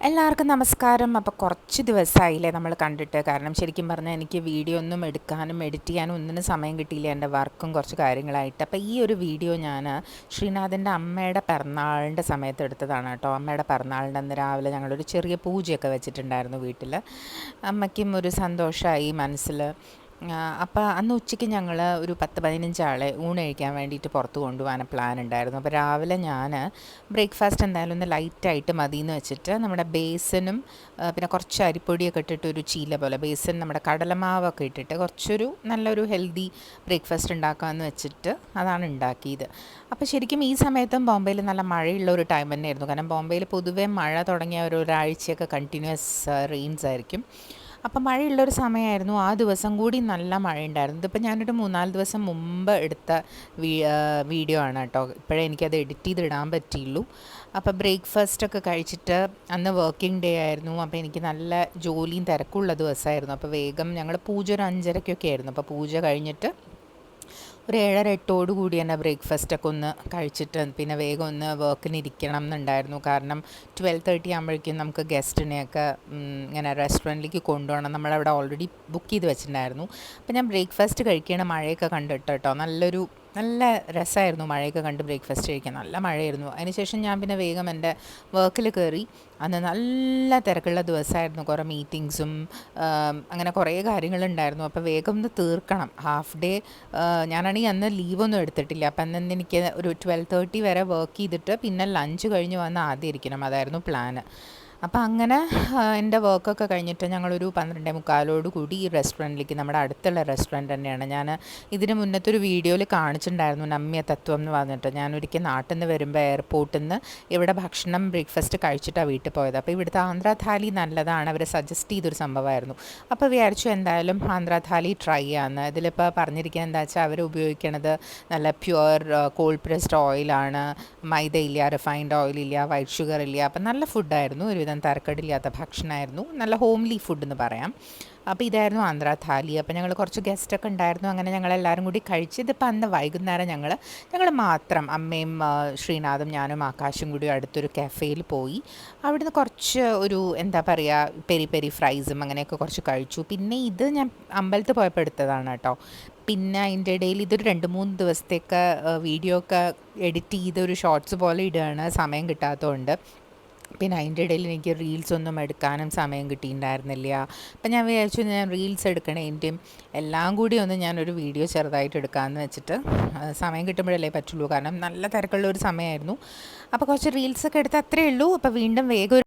എല്ലാവർക്കും നമസ്കാരം. അപ്പോൾ കുറച്ച് ദിവസമായില്ലേ നമ്മൾ കണ്ടിട്ട്. കാരണം ശരിക്കും പറഞ്ഞാൽ എനിക്ക് വീഡിയോ ഒന്നും എടുക്കാനും എഡിറ്റ് ചെയ്യാനും ഒന്നിനും സമയം കിട്ടിയില്ല, എൻ്റെ വർക്കും കുറച്ച് കാര്യങ്ങളായിട്ട്. അപ്പോൾ ഈ ഒരു വീഡിയോ ഞാൻ ശ്രീനാഥിൻ്റെ അമ്മയുടെ പിറന്നാളിൻ്റെ സമയത്ത് എടുത്തതാണ് കേട്ടോ. അമ്മയുടെ പിറന്നാളിൻ്റെ അന്ന് രാവിലെ ഞങ്ങളൊരു ചെറിയ പൂജയൊക്കെ വെച്ചിട്ടുണ്ടായിരുന്നു വീട്ടിൽ. അമ്മയ്ക്കും ഒരു സന്തോഷമായി മനസ്സിൽ. അപ്പോൾ അന്ന് ഉച്ചയ്ക്ക് ഞങ്ങൾ ഒരു 10-15 ആളെ ഊണ് കഴിക്കാൻ വേണ്ടിയിട്ട് പുറത്ത് കൊണ്ടുപോകാൻ പ്ലാൻ ഉണ്ടായിരുന്നു. അപ്പോൾ രാവിലെ ഞാൻ ബ്രേക്ക്ഫാസ്റ്റ് എന്തായാലും ഒന്ന് ലൈറ്റായിട്ട് മതി എന്ന് വെച്ചിട്ട് നമ്മുടെ ബേസനും പിന്നെ കുറച്ച് അരിപ്പൊടിയൊക്കെ ഇട്ടിട്ട് ഒരു ചീല പോലെ ബേസൻ നമ്മുടെ കടലമാവൊക്കെ ഇട്ടിട്ട് കുറച്ചൊരു നല്ലൊരു ഹെൽത്തി ബ്രേക്ക്ഫാസ്റ്റ് ഉണ്ടാക്കാമെന്ന് വെച്ചിട്ട് അതാണ് ഉണ്ടാക്കിയത്. അപ്പോൾ ശരിക്കും ഈ സമയത്തും ബോംബെയിൽ നല്ല മഴയുള്ള ഒരു ടൈം തന്നെയായിരുന്നു. കാരണം ബോംബെയിൽ പൊതുവേ മഴ തുടങ്ങിയ ഒരാഴ്ചയൊക്കെ കണ്ടിന്യൂസ് റെയിൻസ് ആയിരിക്കും. അപ്പം മഴയുള്ളൊരു സമയമായിരുന്നു. ആ ദിവസം കൂടി നല്ല മഴയുണ്ടായിരുന്നു. ഇതിപ്പോൾ ഞാനൊരു 3-4 ദിവസം മുമ്പ് എടുത്ത വീഡിയോ ആണ് കേട്ടോ. ഇപ്പോഴേ എനിക്കത് എഡിറ്റ് ചെയ്തിടാൻ പറ്റിയുള്ളൂ. അപ്പോൾ ബ്രേക്ക്ഫാസ്റ്റൊക്കെ കഴിച്ചിട്ട് അന്ന് വർക്കിംഗ് ഡേ ആയിരുന്നു. അപ്പോൾ എനിക്ക് നല്ല ജോലിയും തിരക്കുള്ള ദിവസമായിരുന്നു. അപ്പോൾ വേഗം ഞങ്ങൾ പൂജ ഒരു 5:30-ക്കൊക്കെ ആയിരുന്നു. അപ്പോൾ പൂജ കഴിഞ്ഞിട്ട് ഒരു 7-8 കൂടി തന്നെ ബ്രേക്ക്ഫാസ്റ്റൊക്കെ ഒന്ന് കഴിച്ചിട്ട് പിന്നെ വേഗം ഒന്ന് വർക്കിന് ഇരിക്കണം എന്നുണ്ടായിരുന്നു. കാരണം 12:30 ആകുമ്പോഴേക്കും നമുക്ക് ഗസ്റ്റിനെയൊക്കെ ഇങ്ങനെ റെസ്റ്റോറൻറ്റിലേക്ക് കൊണ്ടുപോകണം. നമ്മളവിടെ ഓൾറെഡി ബുക്ക് ചെയ്ത് വെച്ചിട്ടുണ്ടായിരുന്നു. അപ്പോൾ ഞാൻ ബ്രേക്ക്ഫാസ്റ്റ് കഴിക്കണ മഴയൊക്കെ കണ്ടിട്ട് കേട്ടോ. നല്ല രസമായിരുന്നു മഴയൊക്കെ കണ്ട് ബ്രേക്ക്ഫാസ്റ്റ് കഴിക്കാൻ. നല്ല മഴയായിരുന്നു. അതിനുശേഷം ഞാൻ പിന്നെ വേഗം എൻ്റെ വർക്കിൽ കയറി. അന്ന് നല്ല തിരക്കുള്ള ദിവസമായിരുന്നു. കുറേ മീറ്റിങ്സും അങ്ങനെ കുറേ കാര്യങ്ങളുണ്ടായിരുന്നു. അപ്പോൾ വേഗം ഒന്ന് തീർക്കണം. ഹാഫ് ഡേ ഞാനാണെങ്കിൽ അന്ന് ലീവൊന്നും എടുത്തിട്ടില്ല. അപ്പം അന്ന് എനിക്ക് ഒരു 12:30 വരെ വർക്ക് ചെയ്തിട്ട് പിന്നെ ലഞ്ച് കഴിഞ്ഞ് വന്ന് ആദ്യം ഇരിക്കണം. അതായിരുന്നു പ്ലാന്. അപ്പോൾ അങ്ങനെ എൻ്റെ വർക്കൊക്കെ കഴിഞ്ഞിട്ട് ഞങ്ങളൊരു 12:45 കൂടി ഈ റെസ്റ്റോറൻറ്റിലേക്ക്, നമ്മുടെ അടുത്തുള്ള റെസ്റ്റോറൻറ്റ് തന്നെയാണ്. ഞാൻ ഇതിന് മുന്നത്തെ ഒരു വീഡിയോയിൽ കാണിച്ചിട്ടുണ്ടായിരുന്നു നമ്യ തത്വം എന്ന് പറഞ്ഞിട്ട്. ഞാനൊരിക്കൽ നാട്ടിൽ നിന്ന് വരുമ്പോൾ എയർപോർട്ടിൽ നിന്ന് ഇവിടെ ഭക്ഷണം ബ്രേക്ക്ഫാസ്റ്റ് കഴിച്ചിട്ടാണ് വീട്ടിൽ പോയത്. അപ്പോൾ ഇവിടുത്തെ ആന്ധ്ര താലി നല്ലതാണ്, അവർ സജസ്റ്റ് ചെയ്തൊരു സംഭവമായിരുന്നു. അപ്പോൾ വിചാരിച്ചു എന്തായാലും ആന്ധ്ര താലി ട്രൈ ചെയ്യാമെന്ന്. ഇതിലിപ്പോൾ പറഞ്ഞിരിക്കുന്നത് എന്താ വെച്ചാൽ അവർ ഉപയോഗിക്കണത് നല്ല പ്യുവർ കോൾഡ് പ്രസ്ഡ് ഓയിലാണ്. മൈദയില്ല, റിഫൈൻഡ് ഓയിലില്ല, വൈറ്റ് ഷുഗർ ഇല്ല. അപ്പം നല്ല ഫുഡായിരുന്നു. ഒരുവിധം തരക്കേടില്ലാത്ത ഭക്ഷണമായിരുന്നു. നല്ല ഹോംലി ഫുഡ് എന്ന് പറയാം. അപ്പോൾ ഇതായിരുന്നു ആന്ധ്ര താലി. അപ്പോൾ ഞങ്ങൾ കുറച്ച് ഗസ്റ്റൊക്കെ ഉണ്ടായിരുന്നു. അങ്ങനെ ഞങ്ങളെല്ലാവരും കൂടി കഴിച്ച് ഇതിപ്പോൾ അന്ന് വൈകുന്നേരം ഞങ്ങൾ മാത്രം, അമ്മയും ശ്രീനാഥും ഞാനും ആകാശും കൂടി അടുത്തൊരു കഫേയിൽ പോയി. അവിടുന്ന് കുറച്ച് ഒരു എന്താ പറയുക പെരി പെരി ഫ്രൈസും അങ്ങനെയൊക്കെ കുറച്ച് കഴിച്ചു. പിന്നെ ഇത് ഞാൻ അമ്പലത്തിൽ പോയപ്പോൾ എടുത്തതാണ് കേട്ടോ. പിന്നെ അതിൻ്റെ ഇടയിൽ ഇതൊരു 2-3 ദിവസത്തേക്ക് വീഡിയോ ഒക്കെ എഡിറ്റ് ചെയ്ത് ഒരു ഷോർട്സ് പോലെ ഇടുകയാണ്, സമയം കിട്ടാത്തതുകൊണ്ട്. പിന്നെ അതിൻ്റെ ഇടയിൽ എനിക്ക് റീൽസൊന്നും എടുക്കാനും സമയം കിട്ടിയിട്ടുണ്ടായിരുന്നില്ല. അപ്പം ഞാൻ വിചാരിച്ചു ഞാൻ റീൽസ് എടുക്കണേൻ്റെയും എല്ലാം കൂടി ഒന്ന് ഞാനൊരു വീഡിയോ ചെറുതായിട്ട് എടുക്കാമെന്ന് വെച്ചിട്ട്. സമയം കിട്ടുമ്പോഴല്ലേ പറ്റുള്ളൂ, കാരണം നല്ല തിരക്കുള്ള ഒരു സമയമായിരുന്നു. അപ്പോൾ കുറച്ച് റീൽസൊക്കെ എടുത്ത് അത്രയേ ഉള്ളൂ. അപ്പോൾ വീണ്ടും വേഗം